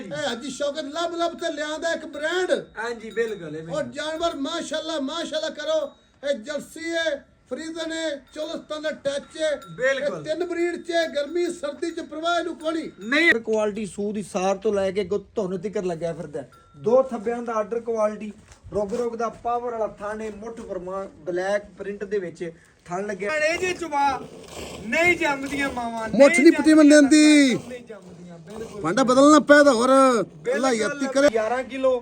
जी हाजी शौकत लब लब ते लियांदा एक ब्रांड हाँ जी बिल्कुल और जानवर माशाल्लाह करो ए जर्सी है फ्रीजन है चोलस्तान दा टच है बिल्कुल। तीन ब्रीड च गर्मी सर्दी च प्रवाह ਨੂੰ ਕੋਣੀ ਨਹੀਂ ਕੁਆਲਿਟੀ ਸੂ ਦੀ ਸਾਰ ਤੋਂ ਲੈ ਕੇ ਧੁੰਨ ਤੱਕ ਲੱਗਿਆ ਫਿਰਦਾ ਦੋ ਥੱਬਿਆਂ ਦਾ ਆਰਡਰ ਕੁਆਲਿਟੀ ਰੋਗ ਦਾ ਪਾਵਰ ਵਾਲਾ ਥਾਣੇ ਮੁੱਠ ਫਰਮਾ ਬਲੈਕ ਪ੍ਰਿੰਟ ਦੇ ਵਿੱਚ ਥਣ ਲੱਗਿਆ ਇਹ ਜੇ ਚਵਾ ਨਹੀਂ ਜੰਮਦੀਆਂ ਮਾਵਾਂ ਮੁੱਠ ਦੀ ਪਤੀ ਮੰਨ ਦਿੰਦੀ ਨਹੀਂ ਜੰਮਦੀਆਂ ਬਿਲਕੁਲ ਭਾਂਡਾ ਬਦਲਣਾ ਪੈਦਾ ਹੋਰ ਅੱਲਾ ਯਾਤੀ ਕਰੇ 11 ਕਿਲੋ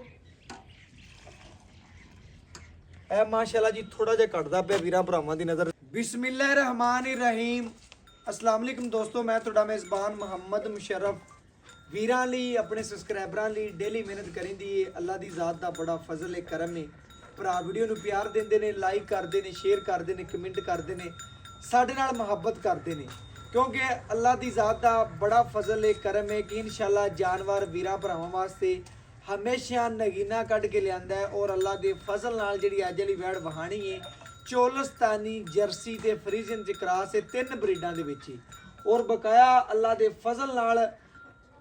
ਇਹ ਮਾਸ਼ਾਅੱਲਾ ਜੀ ਥੋੜਾ ਜਿਹਾ ਘਟਦਾ ਪਿਆ ਵੀਰਾਂ ਭਰਾਵਾਂ ਦੀ ਨਜ਼ਰ ਬਿਸਮਿਲ੍ਲਾਹਿਰਰਹਿਮਾਨਿਰਰਹੀਮ अस्सलाम वालेकुम दोस्तों मैं ਤੁਹਾਡਾ ਮੇਜ਼ਬਾਨ ਮੁਹੰਮਦ ਮੁਸ਼ਰਫ ਵੀਰਾਂ ਲਈ ਆਪਣੇ ਸਬਸਕ੍ਰਾਈਬਰਾਂ ਲਈ ਡੇਲੀ ਮਿਹਨਤ ਕਰਿੰਦੀ ਏ ਅੱਲਾ ਦੀ ਜ਼ਾਤ ਦਾ ਬੜਾ ਫਜ਼ਲ ਏ ਕਰਮ ਏ ਭਰਾ ਵੀਡੀਓ ਨੂੰ ਪਿਆਰ ਦਿੰਦੇ ਨੇ ਲਾਈਕ ਕਰਦੇ ਨੇ ਸ਼ੇਅਰ ਕਰਦੇ ਨੇ ਕਮੈਂਟ ਕਰਦੇ ਨੇ ਸਾਡੇ ਨਾਲ ਮੁਹੱਬਤ ਕਰਦੇ ਨੇ ਕਿਉਂਕਿ ਅੱਲਾ ਦੀ ਜ਼ਾਤ ਦਾ ਬੜਾ ਫਜ਼ਲ ਏ ਕਰਮ ਏ ਕਿ ਇਨਸ਼ਾਅੱਲਾ ਜਾਨਵਰ ਵੀਰਾਂ ਭਰਾਵਾਂ ਵਾਸਤੇ ਹਮੇਸ਼ਾ ਨਗੀਨਾ ਕੱਢ ਕੇ ਲਿਆਂਦਾ ਹੈ ਔਰ ਅੱਲਾ ਦੇ ਫਜ਼ਲ ਨਾਲ ਜਿਹੜੀ ਅੱਜ ਵਾਲੀ ਵੈੜ ਵਹਾਣੀ ਏ ਚੋਲਸਤਾਨੀ ਜਰਸੀ ਤੇ ਫਰੀਜ਼ਨ ਚ ਕਰਾਸ ਇਹ ਤਿੰਨ ਬਰੀਡਾਂ ਦੇ ਵਿੱਚ ਹੀ ਔਰ ਬਕਾਇਆ ਅੱਲਾ ਦੇ ਫਜ਼ਲ ਨਾਲ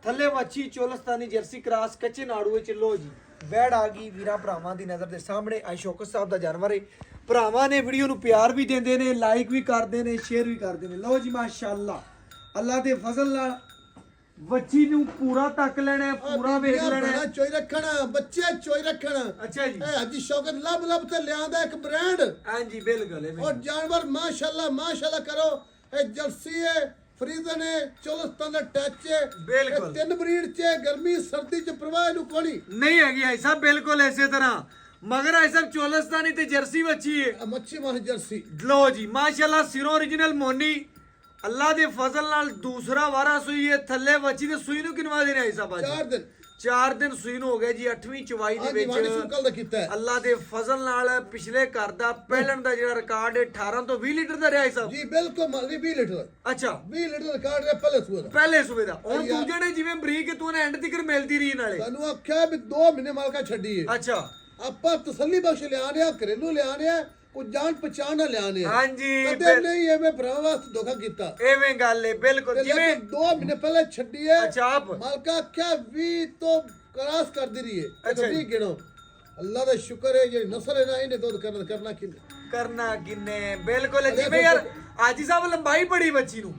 ਥੱਲੇ ਵੱਛੀ ਚੋਲਸਤਾਨੀ ਜਰਸੀ ਕਰਾਸ ਕੱਚੇ ਨਾੜੂਏ ਚ ਲੋ ਜੀ ਵੈੜ ਆ ਗਈ ਵੀਰਾਂ ਭਰਾਵਾਂ ਦੀ ਨਜ਼ਰ ਦੇ ਸਾਹਮਣੇ ਆ ਸ਼ੌਕਤ ਸਾਹਿਬ ਦਾ ਜਾਨਵਰ ਹੈ ਭਰਾਵਾਂ ਨੇ ਵੀਡੀਓ ਨੂੰ ਪਿਆਰ ਵੀ ਦਿੰਦੇ ਨੇ ਲਾਈਕ ਵੀ ਕਰਦੇ ਨੇ ਸ਼ੇਅਰ ਵੀ ਕਰਦੇ ਨੇ ਲੋ ਜੀ ਮਾਸ਼ਾਅੱਲਾ ਅੱਲਾ ਦੇ ਫਜ਼ਲ ਨਾਲ ਬੱਚੀ ਨੂੰ ਪੂਰਾ ਤੱਕ ਲੈਣਾ ਪੂਰਾ ਵੇਖ ਲੈਣਾ ਚੋਈ ਰੱਖਣਾ ਬੱਚੇ ਚੋਈ ਰੱਖਣਾ ਅੱਛਾ ਜੀ ਇਹ ਹਾਜੀ ਸ਼ੌਕਤ लब लब ਤੇ ਲਿਆਂਦਾ ਇੱਕ ਬ੍ਰਾਂਡ ਹਾਂ ਜੀ ਬਿਲਕੁਲ और जानवर माशाल्लाह करो ए जर्सी है फ्रीजन है चोलस्तान दा टच है बिल्कुल। तीन ब्रीड च गर्मी सर्दी च प्रवाह ਨੂੰ ਕੋਣੀ नहीं हैगी भाई साहब बिल्कुल ऐसे तरह मगर भाई साहब चोलस्तानी ते जर्सी बच्ची है ਮੱਛੀ ਮਾਹ ਜਰਸੀ लो जी माशाल्लाह सिरों ओरिजिनल मोनी अल्लाह दे फजल नाल दूसरा वारा सुई है थल्ले बच्ची ते सुई नु किनवा देने भाई साहब आज 4 दिन ਸੂਈ ਨੂੰ ਹੋ ਗਿਆ ਜੀ 8ਵੀਂ ਚਵਾਈ ਦੇ ਵਿੱਚ ਅੱਲਾ ਦੇ ਫਜ਼ਲ ਨਾਲ ਪਿਛਲੇ ਘਰ ਦਾ ਪਹਿਲਣ ਦਾ ਜਿਹੜਾ ਰਿਕਾਰਡ ਹੈ 18 ਤੋਂ 20 ਲੀਟਰ ਦਾ ਰਿਹਾ ਸਾਹਿਬ ਜੀ ਬਿਲਕੁਲ ਮਾਲੀ 20 ਲੀਟਰ ਅੱਛਾ 20 ਲੀਟਰ ਰਿਕਾਰਡ ਹੈ ਪਹਿਲੇ ਸੂਏ ਦਾ ਹੁਣ ਦੂਜੇ ਨੇ ਜਿਵੇਂ ਬਰੀਕ ਤੂੰ ਨੇ ਐਂਡ ਤੱਕ ਮਿਲਦੀ ਰਹੀ ਨਾਲੇ ਤੁਹਾਨੂੰ ਆਖਿਆ ਵੀ 2 ਮਹੀਨੇ ਮਾਲਕਾ ਛੱਡੀ ਹੈ ਅੱਛਾ ਆਪਾਂ ਤਸੱਲੀ ਬਖਸ਼ ਲਿਆਣੇ ਆ ਘਰੇਲੂ ਲਿਆਣੇ ਆ ਕੋਈ ਜਾਣ ਪਛਾਣ ਨਾ ਲਿਆਣੇ ਹਾਂ ਜੀ ਕਦੇ ਨਹੀਂ ਐਵੇਂ ਭਰਾਵਾਂ ਵਾਸਤੇ ਧੋਖਾ ਕੀਤਾ ਐਵੇਂ ਗੱਲ ਹੈ ਬਿਲਕੁਲ ਜਿਵੇਂ 2 ਮਹੀਨੇ ਪਹਿਲੇ ਛੱਡੀ ਹੈ ਅੱਛਾ ਆਪ ਮਾਲਕਾ ਕਿਆ 20 ਤੋਂ ਕਰਾਸ ਕਰਦੀ ਰਹੀ ਹੈ ਅੱਛਾ 20 ਗਿਣੋ ਅੱਲਾ ਦਾ ਸ਼ੁਕਰ ਹੈ ਜਿਹੜੀ ਨਸਲ ਹੈ ਨਾ ਇਹਨੇ ਦੁੱਧ ਕਰਨਾ ਕਿੰਨੇ ਬਿਲਕੁਲ ਜਿਵੇਂ ਯਾਰ ਆਜੀ ਸਾਹਿਬ ਲੰਬਾਈ ਬੜੀ ਬੱਚੀ ਨੂੰ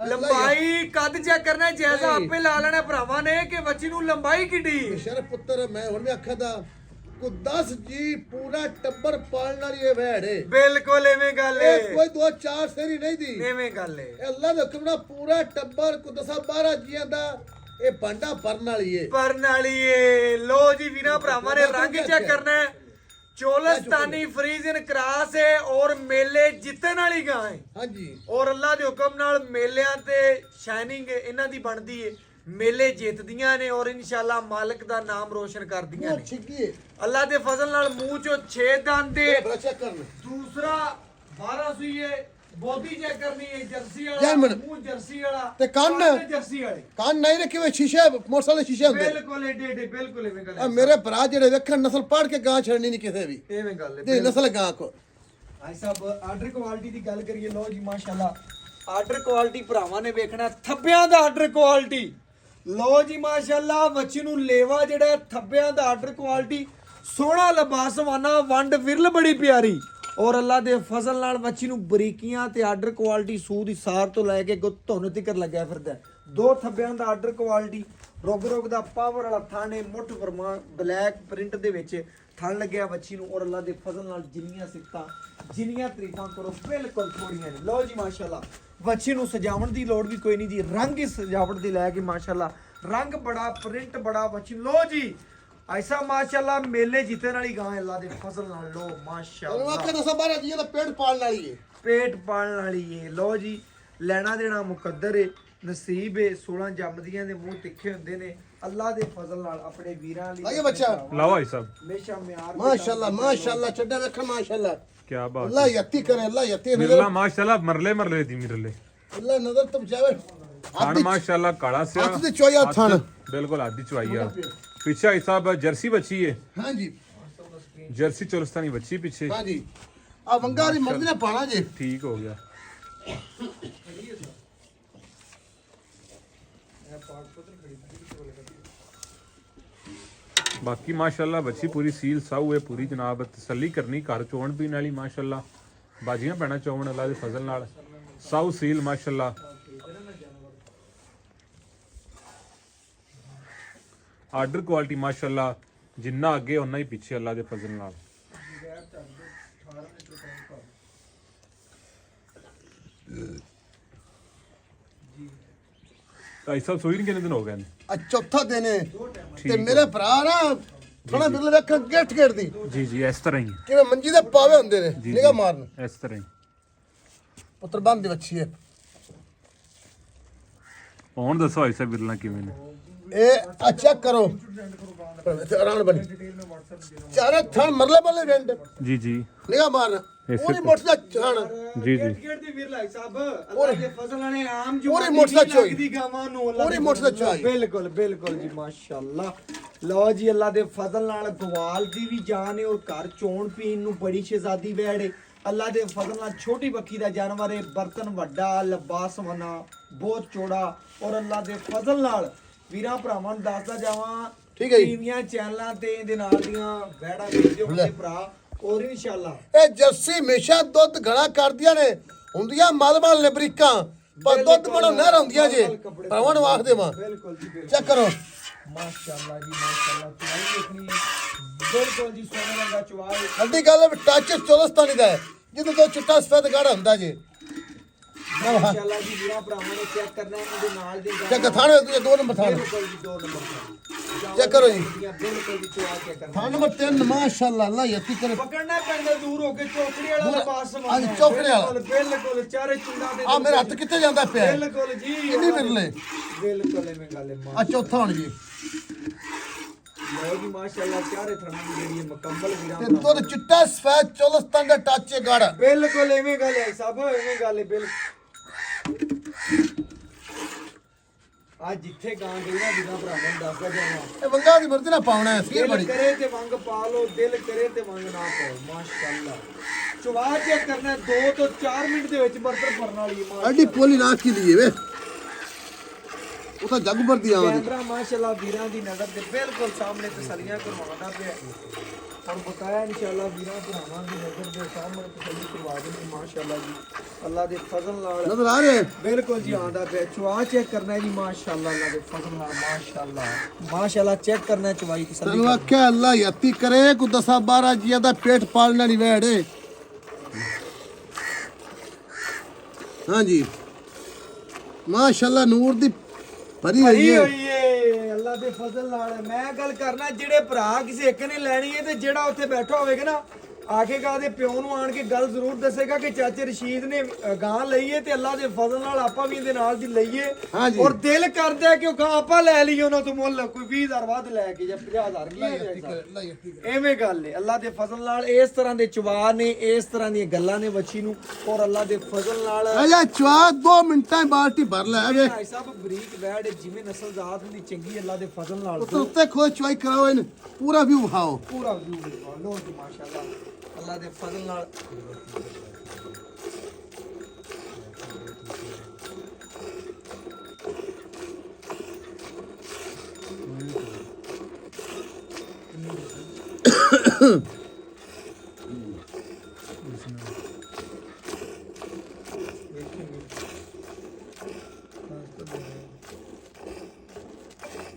ਲੰਬਾਈ ਕੱਦ ਚੈੱਕ ਕਰਨਾ ਜੈਸਾ ਆਪੇ ਲਾ ਲੈਣਾ ਭਰਾਵਾਂ ਨੇ ਕਿ ਬੱਚੀ ਨੂੰ ਲੰਬਾਈ ਕਿੱਡੀ ਸ਼ਰਫ ਪੁੱਤਰ ਮੈਂ ਹੁਣ ਵੀ ਆਖਿਆ ਦਾ ਕੋ 10 ਜੀ ਪੂਰਾ ਟੱਬਰ ਪਾਲਣ ਵਾਲੀ ਇਹ ਵੈੜ ਹੈ ਬਿਲਕੁਲ ਐਵੇਂ ਗੱਲ ਹੈ ਕੋਈ 2-4 ਸੇਰੀ ਨਹੀਂ ਦੀ ਐਵੇਂ ਗੱਲ ਹੈ ਇਹ ਅੱਲਾ ਦਾ ਹੁਕਮ ਨਾਲ ਪੂਰਾ ਟੱਬਰ ਕੋ 10-12 ਜੀਆਂ ਦਾ ਇਹ ਭਾਂਡਾ ਭਰਨ ਵਾਲੀ ਏ ਲੋ ਜੀ ਵੀਰਾਂ ਭਰਾਵਾਂ ਨੇ ਰੰਗ ਚੈੱਕ ਕਰਨਾ ਹੈ ਚੋਲਸਤਾਨੀ ਫਰੀਜ਼ਨ ਕਰਾਸ ਹੈ ਔਰ ਮੇਲੇ ਜਿੱਤਣ ਵਾਲੀ ਗਾਂ ਹੈ ਹਾਂਜੀ ਔਰ ਅੱਲਾ ਦੇ ਹੁਕਮ ਨਾਲ ਮੇਲਿਆਂ ਤੇ ਸ਼ਾਈਨਿੰਗ ਇਹਨਾਂ ਦੀ ਬਣਦੀ ਹੈ ਮੇਲੇ ਜਿੱਤਦੀਆਂ ਨੇ ਔਰ ਇਨਸ਼ਾਅੱਲਾ ਮਾਲਕ ਦਾ ਨਾਮ ਰੋਸ਼ਨ ਕਰਦੀਆਂ ਨੇ ਅੱਲਾ ਦੇ ਫਜ਼ਲ ਨਾਲ ਮੂੰਹ ਚੋਂ 6 ਦੰਦ ਦੇ ਦੂਸਰਾ 12 ਸੂਈ ਹੈ ਬੋਡੀ ਚੈੱਕ ਕਰਨੀ ਹੈ ਜਰਸੀ ਵਾਲਾ ਮੂੰਹ ਜਰਸੀ ਵਾਲਾ ਤੇ ਕੰਨ ਜਰਸੀ ਵਾਲੇ ਕੰਨ ਨਹੀਂ ਰੱਖੇ ਹੋਏ ਸ਼ੀਸ਼ੇ ਮੋਟਰਸਾਈਕਲ ਦੇ ਸ਼ੀਸ਼ੇ ਹੁੰਦੇ ਬਿਲਕੁਲ ਏਡੇ ਬਿਲਕੁਲ ਐਵੇਂ ਗੱਲ ਹੈ ਮੇਰੇ ਭਰਾ ਜਿਹੜੇ ਵੇਖਣ ਨਸਲ ਪੜ ਕੇ ਗਾਂ ਛੱਡਣੀ ਨਹੀਂ ਕਿਸੇ ਵੀ ਐਵੇਂ ਗੱਲ ਹੈ ਤੇ ਨਸਲ ਗਾਂ ਕੋ ਭਾਈ ਸਾਹਿਬ ਆਰਡਰ ਕੁਆਲਿਟੀ ਦੀ ਗੱਲ ਕਰੀਏ ਲੋ ਜੀ ਮਾਸ਼ਾਅੱਲਾ ਆਰਡਰ ਕੁਆਲਿਟੀ ਭਰਾਵਾਂ ਨੇ ਵੇਖਣਾ ਥੱਬਿਆਂ ਦਾ ਆਰਡਰ ਕੁਆਲਿਟੀ ਲੋ ਜੀ ਮਾਸ਼ਾਅੱਲਾ ਬੱਚੀ ਨੂੰ ਲੇਵਾ ਜਿਹੜਾ ਥੱਬਿਆਂ ਦਾ ਆਰਡਰ ਕੁਆਲਿਟੀ ਸੋਹਣਾ ਲਬਾਸਵਾਨਾ ਵੰਡ ਵਿਰਲ ਬੜੀ ਪਿਆਰੀ ਔਰ ਅੱਲਾ ਦੇ ਫਜ਼ਲ ਨਾਲ ਬੱਚੀ ਨੂੰ ਬਰੀਕੀਆਂ ਤੇ ਆਰਡਰ ਕੁਆਲਿਟੀ ਸੂ ਦੀ ਸਾਰ ਤੋਂ ਲੈ ਕੇ ਧੁੰਨ ਤੱਕ ਲੱਗਿਆ ਫਿਰਦਾ ਦੋ ਥੱਬਿਆਂ ਦਾ ਆਰਡਰ ਕੁਆਲਿਟੀ ਰੋਗ ਦਾ ਪਾਵਰ ਵਾਲਾ ਥਾਣੇ ਮੁੱਠ ਫਰਮਾ ਬਲੈਕ ਪ੍ਰਿੰਟ ਦੇ ਵਿੱਚ ਥਣ ਲੱਗਿਆ ਬੱਚੀ ਨੂੰ ਔਰ ਅੱਲਾ ਦੇ ਫਜ਼ਲ ਨਾਲ ਜਿੰਨੀਆਂ ਸਿਫਤਾਂ ਜਿੰਨੀਆਂ ਤਾਰੀਫਾਂ ਕਰੋ ਬਿਲਕੁਲ ਥੋੜੀਆਂ ਨੇ ਲਓ ਜੀ ਮਾਸ਼ਾਅੱਲਾ ਬੱਚੀ ਨੂੰ ਸਜਾਵਣ ਦੀ ਲੋੜ ਵੀ ਕੋਈ ਨਹੀਂ ਜੀ ਰੰਗ ਹੀ ਸਜਾਵਟ ਦੀ ਲੈ ਕੇ ਮਾਸ਼ਾਅੱਲਾ ਰੰਗ ਬੜਾ ਪ੍ਰਿੰਟ ਬੜਾ ਬੱਚੀ ਲਓ ਜੀ ऐसा माशाल्लाह मेले जीतने वाली गां अल्लाह दे फजल नाल लो माशाल्लाह वाकई दसा 12 जी दा पेट पालण वाली है पेट पालण वाली है लो जी ਲੈਣਾ ਦੇਣਾ ਮੁਕੱਦਰ ਹੈ ਨਸੀਬ ਹੈ 16 ਜੰਮਦੀਆਂ ਦੇ ਮੂੰਹ ਤਿੱਖੇ ਹੁੰਦੇ ਨੇ ਅੱਲਾ ਦੇ ਫਜ਼ਲ ਨਾਲ ਆਪਣੇ ਵੀਰਾਂ ਲਈ ਆਏ ਬੱਚਾ ਲਾਓ ਭਾਈ ਸਾਹਿਬ ਹਮੇਸ਼ਾ ਮਿਆਰ ਮਾਸ਼ਾਅੱਲਾ ਚੱਡਾ ਵੇਖ ਮਾਸ਼ਾਅੱਲਾ ਕੀ ਬਾਤ ਅੱਲਾ ਯਤੀ करे ਅੱਲਾ ਯਤੀ ਮਿਰਲਾ ਮਾਸ਼ਾਅੱਲਾ ਮਰਲੇ ਦੀ ਮਿਰਲੇ ਅੱਲਾ ਨਜ਼ਰ ਤੁਮ ਜਾਵੇ ਖਾਨ ਮਾਸ਼ਾਅੱਲਾ ਕਾਲਾ ਸਿਆ ਹੱਥ ਦੀ ਚੋਇਆ ਥਣ ਬਿਲਕੁਲ ਆਦੀ ਚਵਾਈ ਆ पीछे भाई साहब जर्सी बच्ची है हाँ जी जर्सी चोलस्तानी बच्ची पीछे हाँ जी आ वंगा दी मर्जी ने पाना जी ठीक हो गया ਬਾਕੀ ਮਾਸ਼ਾਅੱਲਾ ਬੱਚੀ ਪੂਰੀ ਸੀਲ ਸਾਊ ਹੈ ਪੂਰੀ ਜਨਾਬ ਤਸੱਲੀ ਕਰਨੀ ਘਰ ਚੋਣ ਪੀਣ ਵਾਲੀ ਮਾਸ਼ਾਅੱਲਾ ਬਾਜੀਆਂ ਪੈਣਾ ਚੋਣ ਅੱਲਾ ਦੇ ਫਜ਼ਲ ਨਾਲ ਸਾਊ ਸੀਲ ਮਾਸ਼ਾਅੱਲਾ ਆਰਡਰ ਕੁਆਲਿਟੀ ਮਾਸ਼ਾਅੱਲਾ ਜਿੰਨਾ ਅੱਗੇ ਉਨਾ ਹੀ ਪਿੱਛੇ ਅੱਲਾ ਦੇ ਫਜ਼ਲ ਨਾਲ ਤਾਂ ਇਸ ਸੂਈ ਨੂੰ ਕਿੰਨੇ ਦਿਨ ਹੋ ਗਏ ਨੇ ਆ ਚੌਥਾ ਦਿਨ ਹੈ ਤੇ ਮੇਰੇ ਭਰਾ ਨਾ ਥੋੜਾ ਬਿਰਲ ਵੇਖ ਗਿੱਠ ਖੇਡਦੀ ਜੀ ਜੀ ਇਸ ਤਰ੍ਹਾਂ ਹੀ ਕਿਵੇਂ ਮੰਜੀ ਦੇ ਪਾਵੇ ਹੁੰਦੇ ਨੇ ਨਿਗਾ ਮਾਰਨ ਇਸ ਤਰ੍ਹਾਂ ਹੀ ਪੁੱਤਰ ਬੰਦ ਦੀ ਵੱਛੀ ਹੈ ਹੁਣ ਦੱਸੋ ਐਸਾ ਬਿਰਲਾ ਕਿਵੇਂ ਨੇ ਇਹ ਆ ਚੈੱਕ ਕਰੋ ਆਰਾਮ ਬਣੀ ਚਾਰੇ ਥਣ ਮਰਲੇ ਬੱਲੇ ਵੰਡ ਜੀ ਜੀ ਨਿਗਾ ਮਾਰਨ ਉਹਦੀ ਮੋਟਰ ਦਾ ਛਣ ਜੀ ਜੀ ਗੇਟ ਦੀ ਵੀਰ ਲਾਈ ਸਾਹਿਬ ਅੱਲਾਹ ਦੇ ਫਜ਼ਲ ਨਾਲ ਨੇ ਆਮ ਜੋ ਪੂਰੀ ਮੋਟਰ ਦਾ ਚੋਈ ਦੀ ਗਾਵਾਂ ਨੂੰ ਅੱਲਾਹ ਪੂਰੀ ਮੋਟਰ ਦਾ ਚੋਈ ਬਿਲਕੁਲ ਬਿਲਕੁਲ ਜੀ ਮਾਸ਼ਾਅੱਲਾ ਲਓ ਜੀ ਅੱਲਾਹ ਦੇ ਫਜ਼ਲ ਨਾਲ ਗਵਾਲ ਦੀ ਵੀ ਜਾਨ ਹੈ ਔਰ ਘਰ ਚੋਣ ਪੀਣ ਨੂੰ ਬੜੀ ਸ਼ਹਿਜ਼ਾਦੀ ਵੈੜ ਹੈ ਅੱਲਾਹ ਦੇ ਫਜ਼ਲ ਨਾਲ ਛੋਟੀ ਬੱਕੀ ਦਾ ਜਾਨਵਰ ਹੈ ਬਰਤਨ ਵੱਡਾ ਲਬਾਸ ਵਨਾ ਬਹੁਤ ਚੌੜਾ ਔਰ ਅੱਲਾਹ ਦੇ ਫਜ਼ਲ ਨਾਲ ਵੀਰਾਂ ਭਰਾਵਾਂ ਨੂੰ ਦੱਸਦਾ ਜਾਵਾਂ ਠੀਕ ਹੈ ਜੀ ਟੀਵੀਆਂ ਚੈਨਲਾਂ ਤੇ ਇਹਦੇ ਨਾਲ ਦੀਆਂ ਵੈੜਾਂ ਵੇਚਦੇ ਹੁੰਦੇ ਭਰਾ ਔਰ ਇਨਸ਼ਾਅੱਲਾ ਇਹ ਜਰਸੀ ਹਮੇਸ਼ਾ ਦੁੱਧ ਘਣਾ ਕਰਦੀਆਂ ਨੇ ਹੁੰਦੀਆਂ ਮਲਮਲ ਲਿਬਰੀਕਾਂ ਪਰ ਦੁੱਧ ਮਣੋ ਨਹਿਰ ਹੁੰਦੀਆਂ ਜੇ ਭਰਾਵਾਂ ਨੂੰ ਆਖਦੇ ਵਾਂ ਬਿਲਕੁਲ ਜੀ ਬਿਲਕੁਲ ਚੈੱਕ ਕਰੋ ਮਾਸ਼ਾਅੱਲਾ ਜੀ ਮਾਸ਼ਾਅੱਲਾ ਚਵਾਈ ਦੇਖਣੀ ਬਿਲਕੁਲ ਜੀ ਸੋਨੇ ਰੰਗਾ ਚਵਾਈ ਅੱਡੀ ਗੱਲ ਟੱਚ ਚੋਲਸਤਾਨੀ ਦਾ ਹੈ ਜਿਹਦੇ ਤੋਂ ਚਿੱਟਾ ਸਫੈਦ ਗਾੜਾ ਹੁੰਦਾ ਜੇ ਮਾਸ਼ਾਅੱਲਾ ਜੀ ਵੀਰਾਂ ਭਰਾਵਾਂ ਨੇ ਚੈੱਕ ਕਰਨਾ ਇਹਦੇ ਨਾਲ ਦੀ ਚੈੱਕ ਥਾਣੇ ਦੂਜੇ 2 ਨੰਬਰ ਥਾਣੇ ਬਿਲਕੁਲ ਜੀ 2 ਨੰਬਰ ਚੈੱਕ ਕਰੋ ਜੀ ਬਿਲਕੁਲ ਜੀ ਚਵਾ ਚੈੱਕ ਕਰਨਾ ਥਾਣ ਨੰਬਰ 3 ਮਾਸ਼ਾਅੱਲਾ ਅੱਲਾ ਯਤੀ ਕਰੇ ਪਕੜਨਾ ਪੈਂਦਾ ਦੂਰ ਹੋ ਕੇ ਚੌਕੜੀ ਵਾਲਾ ਲਬਾਸ ਸਮਾਨ ਅੱਜ ਚੌਕੜੀ ਵਾਲਾ। ਬਿਲਕੁਲ ਚਾਰੇ ਚੁੰਡਾ ਦੇ ਆ ਮੇਰਾ ਹੱਥ ਕਿੱਥੇ ਜਾਂਦਾ ਪਿਆ ਹੈ? ਬਿਲਕੁਲ ਜੀ ਕਿੰਨੀ ਬਿਰਲੇ ਬਿਲਕੁਲ ਐਵੇਂ ਗੱਲ ਹੈ ਆ ਚੌਥਾ ਹੁਣ ਜੀ ਲਓ ਜੀ ਮਾਸ਼ਾਅੱਲਾ ਚਾਰੇ ਥਾਣਾ ਦੀ ਜਿਹੜੀ ਹੈ ਮੁਕੰਮਲ ਵੀਰਾਂ ਤੇ ਦੁੱਧ ਚਿੱਟਾ ਸਫੈਦ ਚੋਲਸਤਾਨ ਦਾ ਟੱਚ ਗਾੜਾ ਬਿਲਕੁਲ ਐਵੇਂ ਗੱਲ ਹੈ ਸਭ ਐਵੇਂ ਗੱਲ ਹੈ ਬਿਲਕੁਲ ਅੱਜ ਜਿੱਥੇ ਗਾਂ ਗਈ ਨਾ ਵੀਰਾਂ ਭਰਾਵਾਂ ਨੂੰ ਦੱਸਦਾ ਜਾਵਾਂ ਇਹ ਵੰਗਾ ਦੀ ਮਰਜ਼ੀ ਨਾਲ ਪਾਉਣਾ ਹੈ ਸੀ ਦਿਲ ਬੜੀ ਕਰੇ ਤੇ ਵੰਗ ਪਾ ਲੋ ਦਿਲ ਕਰੇ ਤੇ ਵੰਗ ਨਾ ਪਾਓ ਮਾਸ਼ਾਅੱਲਾ ਚਵਾ ਚੈੱਕ ਕਰਨਾ 2 ਤੋਂ 4 ਮਿੰਟ ਦੇ ਵਿੱਚ ਬਰਤਨ ਭਰਨ ਵਾਲੀ ਹੈ ਅੱਡੀ ਪੋਲੀ ਨਾ ਕੀ ਲਈਏ ਵੇ ਉਹ ਤਾਂ ਜੱਗ ਭਰਦੀ ਆਉਂਦੀ ਕੈਮਰਾ ਮਾਸ਼ਾਅੱਲਾ ਵੀਰਾਂ ਦੀ ਨਜ਼ਰ ਦੇ ਬਿਲਕੁਲ ਸਾਹਮਣੇ ਤਸੱਲੀਆਂ ਕਰਵਾਉਂਦਾ ਪਿਆ और बताया इंशाल्लाह वीरा भरावां दी नजर दे सामने तसल्ली करवा देंगे माशाअल्लाह जी अल्लाह दे फजल नाल नजर आ रहे बिल्कुल जी आंदा पे चवा चेक करना है जी माशाअल्लाह अल्लाह दे फजल नाल माशाअल्लाह चेक करना है चवाई तसल्ली तनु आख्या अल्लाह यती करे को 10-12 जिया दा पेट पालने वाली वेड़ हां जी माशाअल्लाह नूर दी भरी हुई है ਅੱਲਾ ਦੇ ਫਜ਼ਲ ਨਾਲ ਮੈਂ ਗੱਲ ਕਰਨਾ ਜਿਹੜੇ ਭਰਾ ਕਿਸੇ ਇੱਕ ਨੇ ਲੈਣੀ ਹੈ ਤੇ ਜਿਹੜਾ ਉੱਥੇ ਬੈਠਾ ਹੋਵੇਗਾ ਨਾ ਆਖੇਗਾ ਦੇ ਪਿਓ ਨੂੰ ਆਣ ਕੇ ਗੱਲ ਜ਼ਰੂਰ ਦੱਸੇਗਾ ਕਿ ਚਾਚੇ ਰਸ਼ੀਦ ਨੇ ਗਾਂ ਲਈ ਹੈ ਤੇ ਅੱਲਾ ਦੇ ਫਜ਼ਲ ਨਾਲ ਆਪਾਂ ਵੀ ਇਹਦੇ ਨਾਲ ਦੀ ਲਈਏ ਔਰ ਦਿਲ ਕਰਦਾ ਕਿ ਉਹ ਗਾਂ ਆਪਾਂ ਲੈ ਲਈਏ ਉਹਨਾਂ ਤੋਂ ਮੁੱਲ ਕੋਈ 20000 ਵੱਧ ਲੈ ਕੇ ਜਾਂ 50000 ਐਵੇਂ ਗੱਲ ਹੈ ਅੱਲਾ ਦੇ ਫਜ਼ਲ ਨਾਲ ਇਸ ਤਰ੍ਹਾਂ ਦੇ ਚਵਾ ਨੇ ਇਸ ਤਰ੍ਹਾਂ ਦੀਆਂ ਗੱਲਾਂ ਨੇ ਬੱਚੀ ਨੂੰ ਔਰ ਅੱਲਾ ਦੇ ਫਜ਼ਲ ਨਾਲ ਅਜਾ ਚਵਾ 2 ਮਿੰਟਾਂ ਬਾਲਟੀ ਭਰ ਲੈ ਵੇ ਭਾਈ ਸਾਹਿਬ ਬਰੀਕ ਵੈੜ ਜਿਵੇਂ ਨਸਲਜ਼ਾਤ ਦੀ ਚੰਗੀ ਅੱਲਾ ਦੇ ਫਜ਼ਲ ਨਾਲ ਉੱਤੇ ਖੋਜ ਚਵਾਈ ਕਰਾਓ ਇਹਨੂੰ ਪੂਰਾ ਵਿਊ ਵਿਖਾਓ ਪੂਰਾ ਵਿਊ ਲੋ ਜੀ ਮਾਸ਼ਾਅੱਲਾ ਅੱਲਾ ਦੇ ਫਜ਼ਲ ਨਾਲ